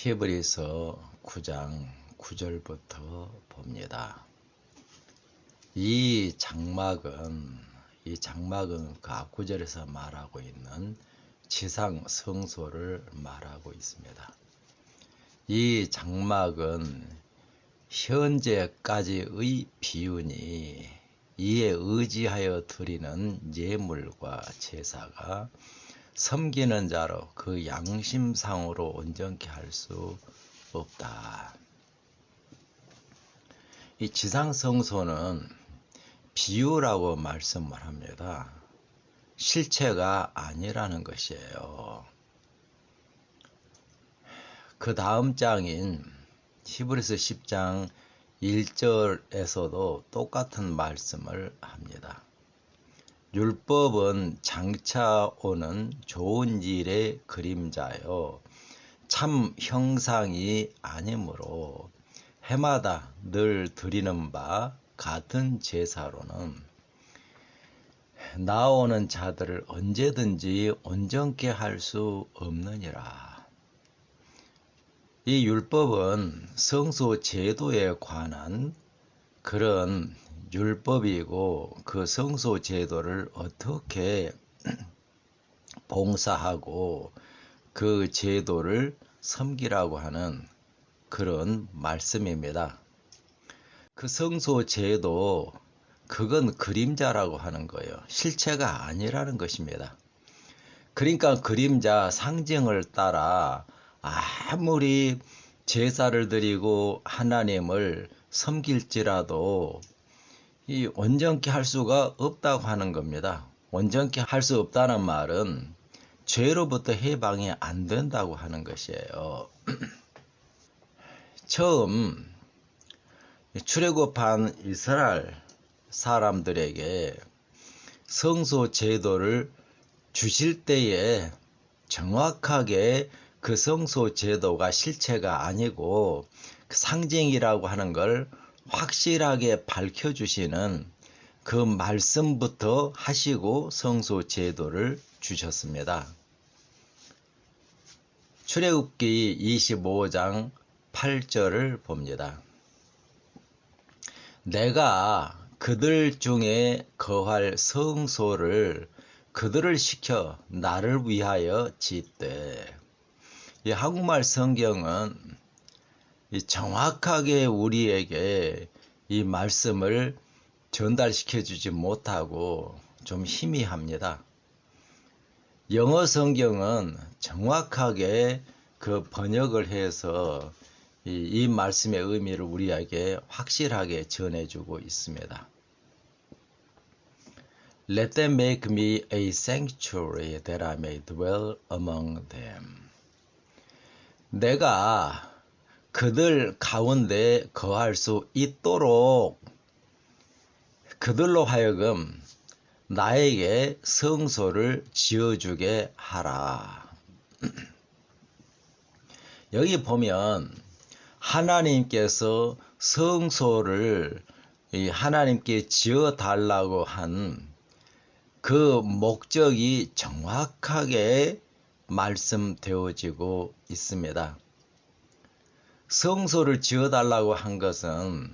히브리서 9장 9절부터 봅니다. 이 장막은 그 앞구절에서 말하고 있는 지상 성소를 말하고 있습니다. 이 장막은 현재까지의 비유니 이에 의지하여 드리는 예물과 제사가 섬기는 자로 그 양심상으로 온전케 할 수 없다. 이 지상성소는 비유라고 말씀을 합니다. 실체가 아니라는 것이에요. 그 다음 장인 히브리서 10장 1절에서도 똑같은 말씀을 합니다. 율법은 장차 오는 좋은 일의 그림자요 참 형상이 아니므로 해마다 늘 드리는 바 같은 제사로는 나오는 자들을 언제든지 온전케 할 수 없느니라. 이 율법은 성소 제도에 관한 그런 율법이고 그 성소 제도를 어떻게 봉사하고 그 제도를 섬기라고 하는 그런 말씀입니다. 그 성소 제도 그건 그림자라고 하는 거예요. 실체가 아니라는 것입니다. 그러니까 그림자 상징을 따라 아무리 제사를 드리고 하나님을 섬길지라도 이 온전케 할 수가 없다고 하는 겁니다. 온전케 할 수 없다는 말은 죄로부터 해방이 안 된다고 하는 것이에요. 처음 출애굽한 이스라엘 사람들에게 성소 제도를 주실 때에 정확하게 그 성소 제도가 실체가 아니고 상징이라고 하는 걸 확실하게 밝혀주시는 그 말씀부터 하시고 성소 제도를 주셨습니다. 출애굽기 25장 8절을 봅니다. 내가 그들 중에 거할 성소를 그들을 시켜 나를 위하여 짓되. 이 한국말 성경은 정확하게 우리에게 이 말씀을 전달시켜 주지 못하고 좀 희미합니다. 영어 성경은 정확하게 그 번역을 해서 이 말씀의 의미를 우리에게 확실하게 전해주고 있습니다. Let them make me a sanctuary that I may dwell among them. 내가 그들 가운데 거할 수 있도록 그들로 하여금 나에게 성소를 지어주게 하라. 여기 보면 하나님께서 성소를 하나님께 지어달라고 한 그 목적이 정확하게 말씀되어지고 있습니다. 성소를 지어달라고 한 것은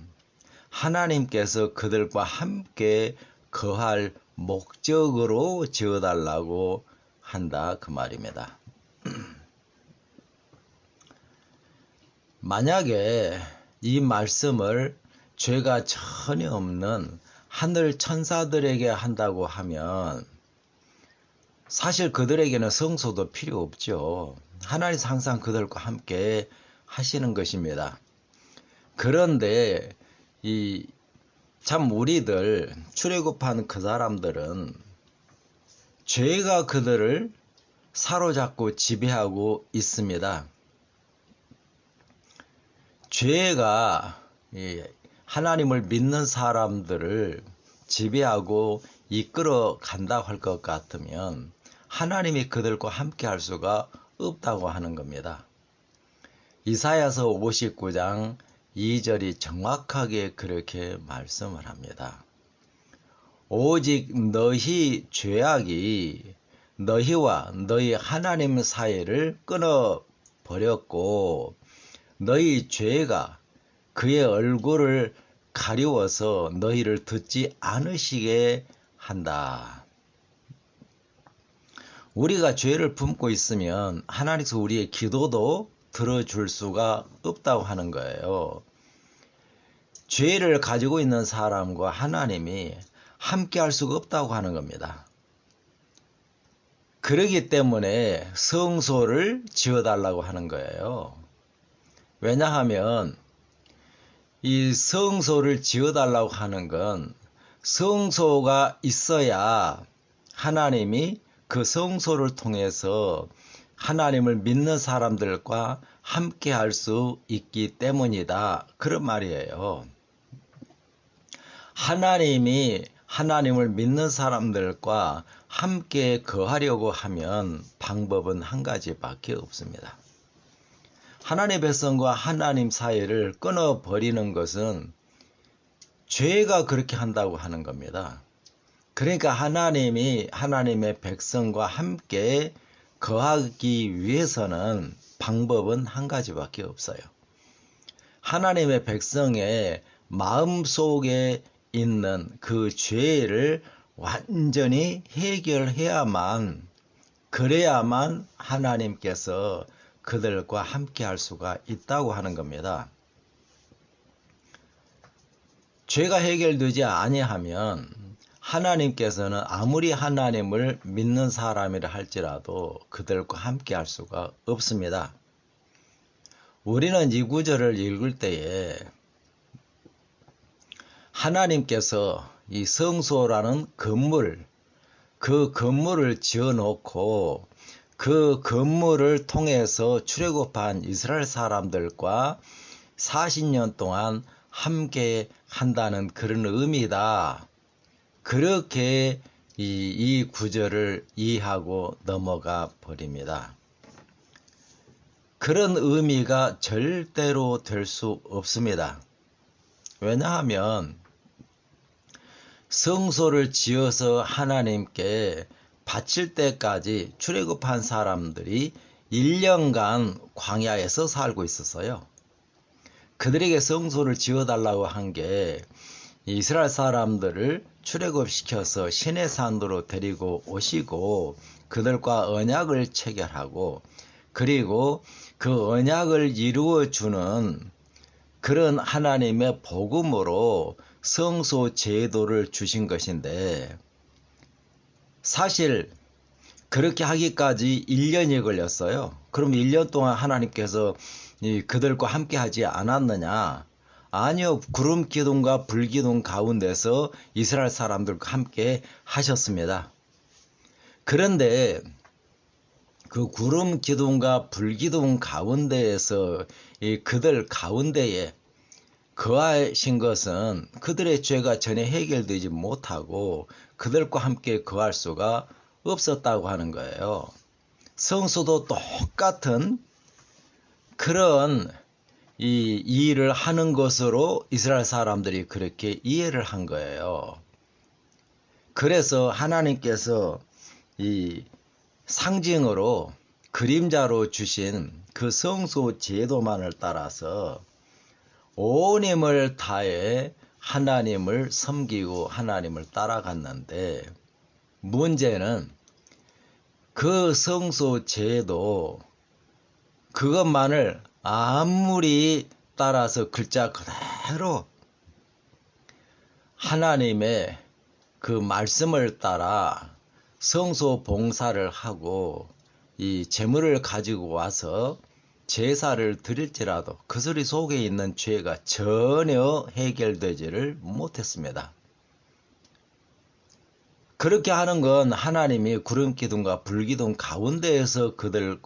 하나님께서 그들과 함께 거할 목적으로 지어달라고 한다 그 말입니다. 만약에 이 말씀을 죄가 전혀 없는 하늘 천사들에게 한다고 하면 사실 그들에게는 성소도 필요 없죠. 하나님 항상 그들과 함께 하시는 것입니다. 그런데 참 우리들 출애굽한 그 사람들은 죄가 그들을 사로잡고 지배하고 있습니다. 죄가 하나님을 믿는 사람들을 지배하고 이끌어 간다고 할 것 같으면 하나님이 그들과 함께 할 수가 없다고 하는 겁니다. 이사야서 59장 2절이 정확하게 그렇게 말씀을 합니다. 오직 너희 죄악이 너희와 너희 하나님 사이를 끊어 버렸고 너희 죄가 그의 얼굴을 가리워서 너희를 듣지 않으시게 한다. 우리가 죄를 품고 있으면 하나님께서 우리의 기도도 들어줄 수가 없다고 하는 거예요. 죄를 가지고 있는 사람과 하나님이 함께 할 수가 없다고 하는 겁니다. 그러기 때문에 성소를 지어달라고 하는 거예요. 왜냐하면 이 성소를 지어달라고 하는 건 성소가 있어야 하나님이 그 성소를 통해서 하나님을 믿는 사람들과 함께 할 수 있기 때문이다. 그런 말이에요. 하나님이 하나님을 믿는 사람들과 함께 거하려고 하면 방법은 한 가지밖에 없습니다. 하나님의 백성과 하나님 사이를 끊어버리는 것은 죄가 그렇게 한다고 하는 겁니다. 그러니까 하나님이 하나님의 백성과 함께 거하기 위해서는 방법은 한 가지밖에 없어요. 하나님의 백성의 마음속에 있는 그 죄를 완전히 해결해야만, 그래야만 하나님께서 그들과 함께 할 수가 있다고 하는 겁니다. 죄가 해결되지 아니하면 하나님께서는 아무리 하나님을 믿는 사람이라 할지라도 그들과 함께 할 수가 없습니다. 우리는 이 구절을 읽을 때에 하나님께서 이 성소라는 건물, 그 건물을 지어놓고 그 건물을 통해서 출애굽한 이스라엘 사람들과 40년 동안 함께 한다는 그런 의미다. 그렇게 이 구절을 이해하고 넘어가 버립니다. 그런 의미가 절대로 될 수 없습니다. 왜냐하면 성소를 지어서 하나님께 바칠 때까지 출애굽한 사람들이 1년간 광야에서 살고 있었어요. 그들에게 성소를 지어달라고 한 게 이스라엘 사람들을 출애굽시켜서 시내산으로 데리고 오시고 그들과 언약을 체결하고 그리고 그 언약을 이루어주는 그런 하나님의 복음으로 성소 제도를 주신 것인데, 사실 그렇게 하기까지 1년이 걸렸어요. 그럼 1년 동안 하나님께서 그들과 함께 하지 않았느냐? 아니요. 구름 기둥과 불 기둥 가운데서 이스라엘 사람들과 함께 하셨습니다. 그런데 그 구름 기둥과 불 기둥 가운데에서 그들 가운데에 거하신 것은 그들의 죄가 전혀 해결되지 못하고 그들과 함께 거할 수가 없었다고 하는 거예요. 성소도 똑같은 그런 이 일을 하는 것으로 이스라엘 사람들이 그렇게 이해를 한 거예요. 그래서 하나님께서 이 상징으로 그림자로 주신 그 성소 제도만을 따라서 온 힘을 다해 하나님을 섬기고 하나님을 따라갔는데, 문제는 그 성소 제도 그것만을 아무리 따라서 글자 그대로 하나님의 그 말씀을 따라 성소 봉사를 하고 이 제물을 가지고 와서 제사를 드릴지라도 그 소리 속에 있는 죄가 전혀 해결되지를 못했습니다. 그렇게 하는 건 하나님이 구름기둥과 불기둥 가운데에서 그들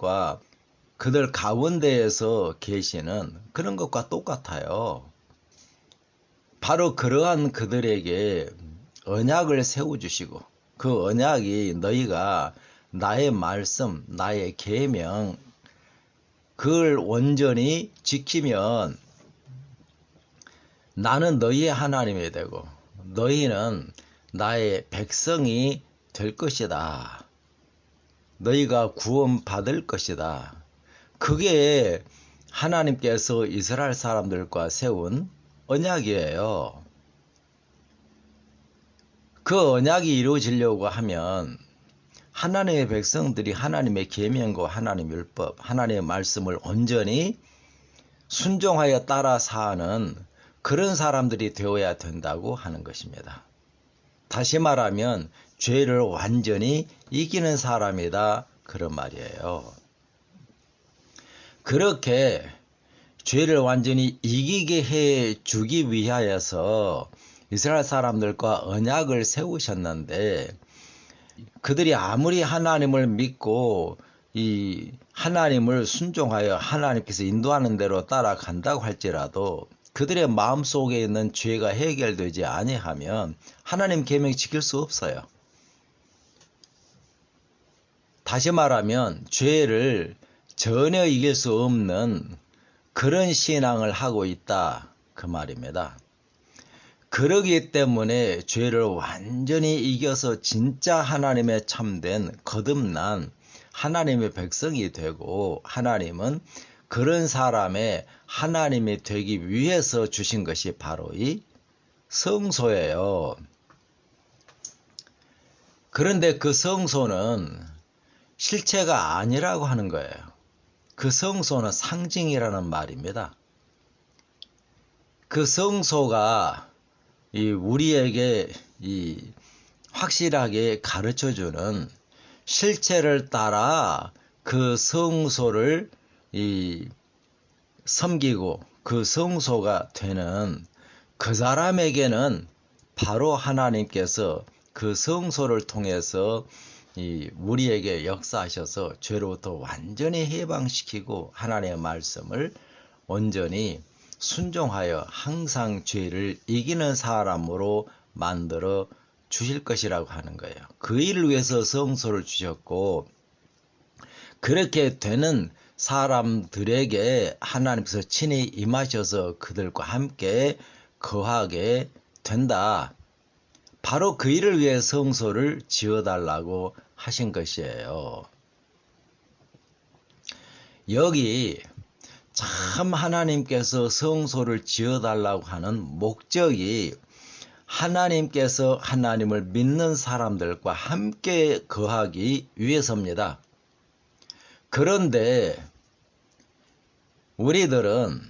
가운데에서 계시는 그런 것과 똑같아요. 바로 그러한 그들에게 언약을 세워주시고 그 언약이 너희가 나의 말씀, 나의 계명 그걸 온전히 지키면 나는 너희의 하나님이 되고 너희는 나의 백성이 될 것이다. 너희가 구원받을 것이다. 그게 하나님께서 이스라엘 사람들과 세운 언약이에요. 그 언약이 이루어지려고 하면 하나님의 백성들이 하나님의 계명과 하나님의 율법, 하나님의 말씀을 온전히 순종하여 따라 사는 그런 사람들이 되어야 된다고 하는 것입니다. 다시 말하면 죄를 완전히 이기는 사람이다, 그런 말이에요. 그렇게 죄를 완전히 이기게 해 주기 위하여서 이스라엘 사람들과 언약을 세우셨는데, 그들이 아무리 하나님을 믿고 이 하나님을 순종하여 하나님께서 인도하는 대로 따라간다고 할지라도 그들의 마음속에 있는 죄가 해결되지 아니하면 하나님 계명 지킬 수 없어요. 다시 말하면 죄를 전혀 이길 수 없는 그런 신앙을 하고 있다, 그 말입니다. 그러기 때문에 죄를 완전히 이겨서 진짜 하나님의 참된 거듭난 하나님의 백성이 되고, 하나님은 그런 사람의 하나님이 되기 위해서 주신 것이 바로 이 성소예요. 그런데 그 성소는 실체가 아니라고 하는 거예요. 그 성소는 상징이라는 말입니다. 그 성소가 우리에게 확실하게 가르쳐주는, 실체를 따라 그 성소를 섬기고 그 성소가 되는 그 사람에게는 바로 하나님께서 그 성소를 통해서 우리에게 역사하셔서 죄로부터 완전히 해방시키고 하나님의 말씀을 온전히 순종하여 항상 죄를 이기는 사람으로 만들어 주실 것이라고 하는 거예요. 그 일을 위해서 성소를 주셨고, 그렇게 되는 사람들에게 하나님께서 친히 임하셔서 그들과 함께 거하게 된다. 바로 그 일을 위해 성소를 지어달라고 하신 것이에요. 여기 참 하나님께서 성소를 지어달라고 하는 목적이 하나님께서 하나님을 믿는 사람들과 함께 거하기 위해서입니다. 그런데 우리들은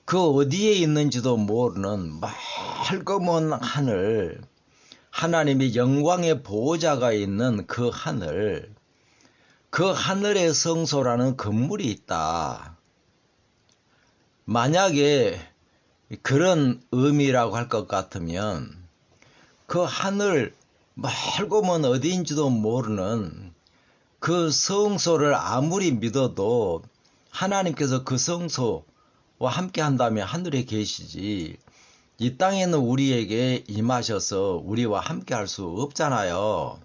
그 어디에 있는지도 모르는 맑은 하늘, 하나님의 영광의 보호자가 있는 그 하늘, 그 하늘의 성소라는 건물이 있다. 만약에 그런 의미라고 할 것 같으면 그 하늘 말고 먼 어디인지도 모르는 그 성소를 아무리 믿어도 하나님께서 그 성소와 함께 한다면 하늘에 계시지, 이 땅에 있는 우리에게 임하셔서 우리와 함께 할 수 없잖아요.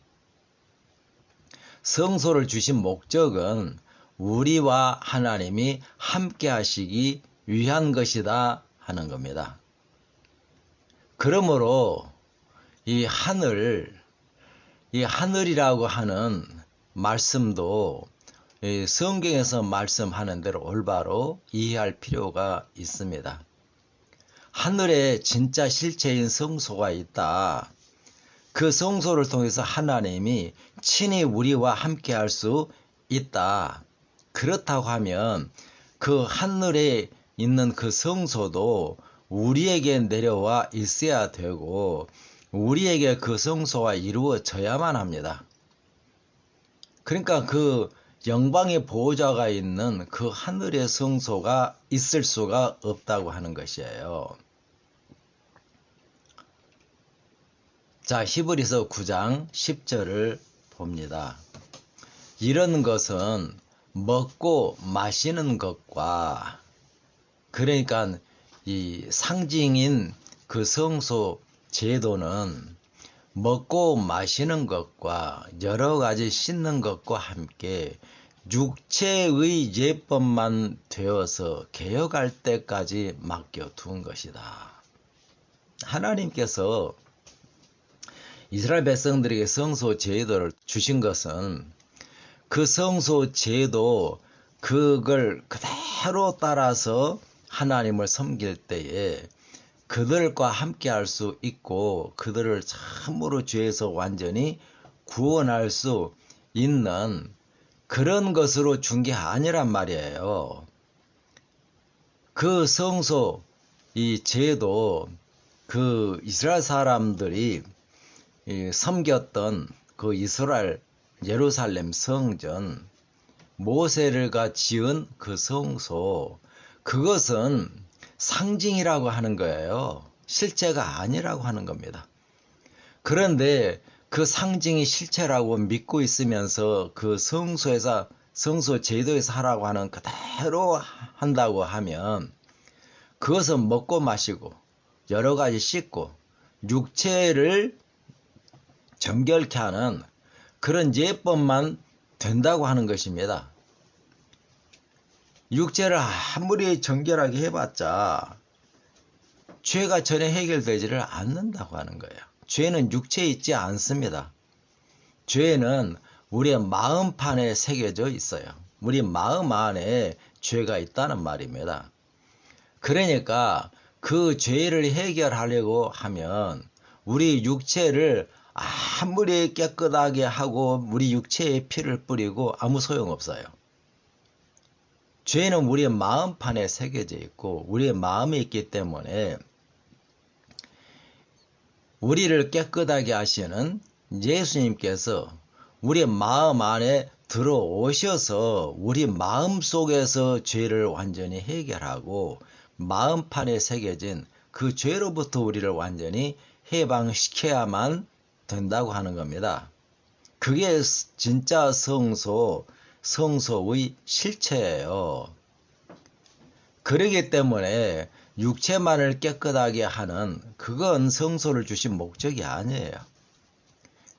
성소를 주신 목적은 우리와 하나님이 함께 하시기 위한 것이다 하는 겁니다. 그러므로 이 하늘이라고 하는 말씀도 성경에서 말씀하는 대로 올바로 이해할 필요가 있습니다. 하늘에 진짜 실체인 성소가 있다. 그 성소를 통해서 하나님이 친히 우리와 함께 할 수 있다. 그렇다고 하면 그 하늘에 있는 그 성소도 우리에게 내려와 있어야 되고, 우리에게 그 성소가 이루어져야만 합니다. 그러니까 그 영광의 보호자가 있는 그 하늘의 성소가 있을 수가 없다고 하는 것이에요. 자, 히브리서 9장 10절을 봅니다. 이런 것은 먹고 마시는 것과, 그러니까 이 상징인 그 성소 제도는 먹고 마시는 것과 여러 가지 씻는 것과 함께 육체의 예법만 되어서 개혁할 때까지 맡겨둔 것이다. 하나님께서 이스라엘 백성들에게 성소 제도를 주신 것은 그 성소 제도 그걸 그대로 그대로 따라서 하나님을 섬길 때에 그들과 함께 할 수 있고 그들을 참으로 죄에서 완전히 구원할 수 있는 그런 것으로 준 게 아니란 말이에요. 그 성소, 이 제도, 그 이스라엘 사람들이 섬겼던 그 이스라엘 예루살렘 성전, 모세가 지은 그 성소, 그것은 상징이라고 하는 거예요. 실제가 아니라고 하는 겁니다. 그런데 그 상징이 실체라고 믿고 있으면서 그 성소에서, 성소 제도에서 하라고 하는 그대로 한다고 하면 그것은 먹고 마시고 여러 가지 씻고 육체를 정결케 하는 그런 예법만 된다고 하는 것입니다. 육체를 아무리 정결하게 해봤자 죄가 전혀 해결되지를 않는다고 하는 거예요. 죄는 육체에 있지 않습니다. 죄는 우리의 마음판에 새겨져 있어요. 우리 마음 안에 죄가 있다는 말입니다. 그러니까 그 죄를 해결하려고 하면 우리 육체를 아무리 깨끗하게 하고 우리 육체에 피를 뿌리고 아무 소용없어요. 죄는 우리의 마음판에 새겨져 있고 우리의 마음에 있기 때문에 우리를 깨끗하게 하시는 예수님께서 우리의 마음 안에 들어오셔서 우리 마음 속에서 죄를 완전히 해결하고 마음판에 새겨진 그 죄로부터 우리를 완전히 해방시켜야만 된다고 하는 겁니다. 그게 진짜 성소의 실체예요. 그러기 때문에 육체만을 깨끗하게 하는 그건 성소를 주신 목적이 아니에요.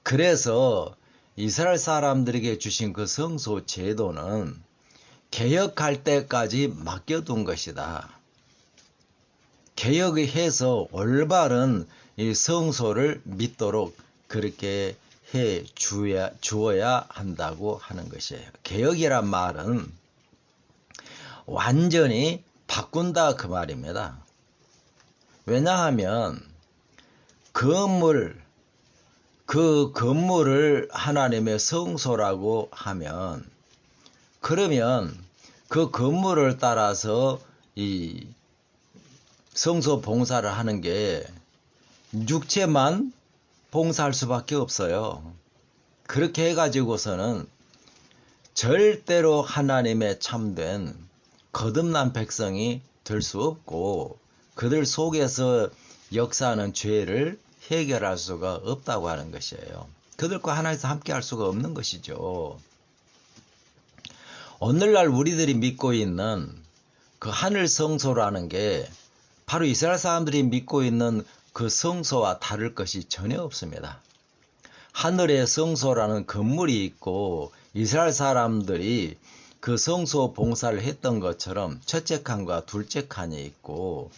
그래서 이스라엘 사람들에게 주신 그 성소 제도는 개혁할 때까지 맡겨둔 것이다. 개혁해서 올바른 이 성소를 믿도록 그렇게 해 주어야 한다고 하는 것이에요. 개혁이란 말은 완전히 바꾼다 그 말입니다. 왜냐하면 그 건물을 하나님의 성소라고 하면 그러면 그 건물을 따라서 이 성소 봉사를 하는 게 육체만 봉사할 수밖에 없어요. 그렇게 해가지고서는 절대로 하나님의 참된 거듭난 백성이 될 수 없고 그들 속에서 역사하는 죄를 해결할 수가 없다고 하는 것이에요. 그들과 하나님께서 함께 할 수가 없는 것이죠. 오늘날 우리들이 믿고 있는 그 하늘 성소라는 게 바로 이스라엘 사람들이 믿고 있는 그 성소와 다를 것이 전혀 없습니다. 하늘의 성소라는 건물이 있고 이스라엘 사람들이 그 성소 봉사를 했던 것처럼 첫째 칸과 둘째 칸이 있고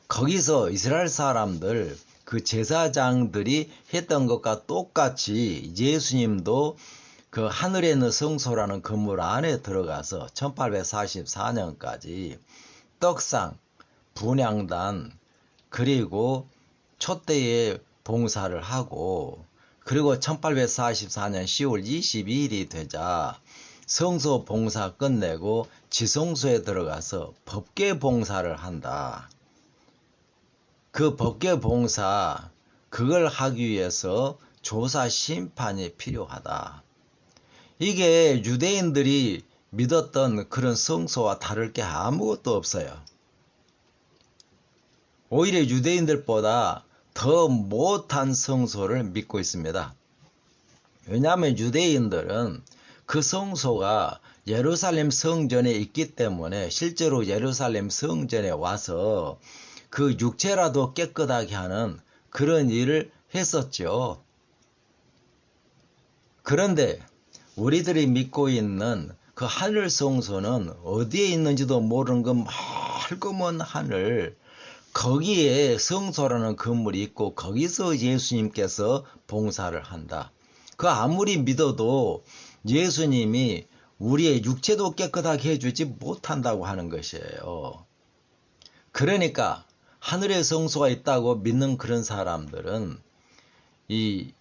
거기서 이스라엘 사람들 그 제사장들이 했던 것과 똑같이 예수님도 그 하늘에 있는 성소라는 건물 안에 들어가서 1844년까지 떡상, 분향단 그리고 촛대에 봉사를 하고 그리고 1844년 10월 22일이 되자 성소 봉사 끝내고 지성소에 들어가서 법궤 봉사를 한다. 그 법궤 봉사 그걸 하기 위해서 조사 심판이 필요하다. 이게 유대인들이 믿었던 그런 성소와 다를 게 아무것도 없어요. 오히려 유대인들보다 더 못한 성소를 믿고 있습니다. 왜냐하면 유대인들은 그 성소가 예루살렘 성전에 있기 때문에 실제로 예루살렘 성전에 와서 그 육체라도 깨끗하게 하는 그런 일을 했었죠. 그런데 우리들이 믿고 있는 그 하늘 성소는 어디에 있는지도 모르는 그 맑은 하늘, 거기에 성소라는 건물이 있고 거기서 예수님께서 봉사를 한다. 그 아무리 믿어도 예수님이 우리의 육체도 깨끗하게 해주지 못한다고 하는 것이에요. 그러니까 하늘의 성소가 있다고 믿는 그런 사람들은 이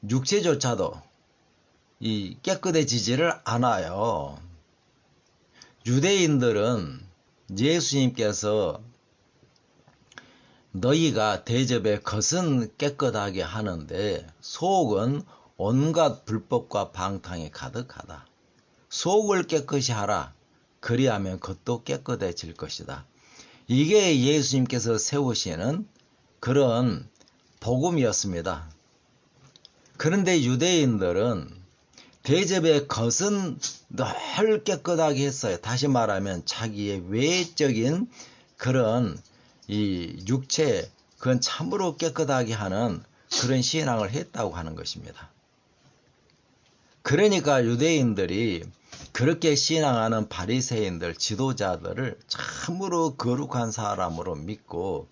육체조차도 이 깨끗해지지를 않아요. 유대인들은 예수님께서 너희가 대접의 겉은 깨끗하게 하는데 속은 온갖 불법과 방탕이 가득하다. 속을 깨끗이 하라. 그리하면 겉도 깨끗해질 것이다. 이게 예수님께서 세우시는 그런 복음이었습니다. 그런데 유대인들은 대접의 겉은 늘 깨끗하게 했어요. 다시 말하면 자기의 외적인 그런 이 육체, 그건 참으로 깨끗하게 하는 그런 신앙을 했다고 하는 것입니다. 그러니까 유대인들이 그렇게 신앙하는 바리새인들, 지도자들을 참으로 거룩한 사람으로 믿고,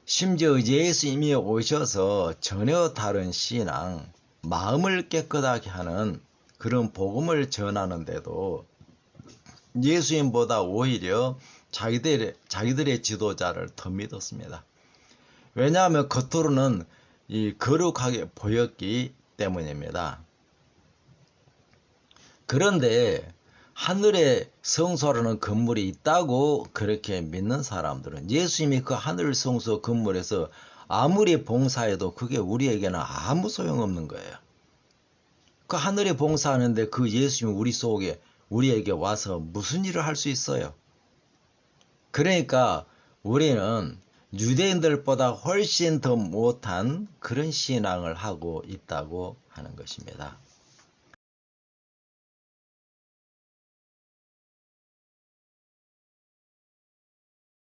심지어 예수님이 오셔서 전혀 다른 신앙, 마음을 깨끗하게 하는 그런 복음을 전하는데도 예수님보다 오히려 자기들의 지도자를 더 믿었습니다. 왜냐하면 겉으로는 이 거룩하게 보였기 때문입니다. 그런데 하늘의 성소라는 건물이 있다고 그렇게 믿는 사람들은 예수님이 그 하늘 성소 건물에서 아무리 봉사해도 그게 우리에게는 아무 소용없는 거예요. 그 하늘에 봉사하는데 그 예수님이 우리 속에 우리에게 와서 무슨 일을 할 수 있어요? 그러니까 우리는 유대인들보다 훨씬 더 못한 그런 신앙을 하고 있다고 하는 것입니다.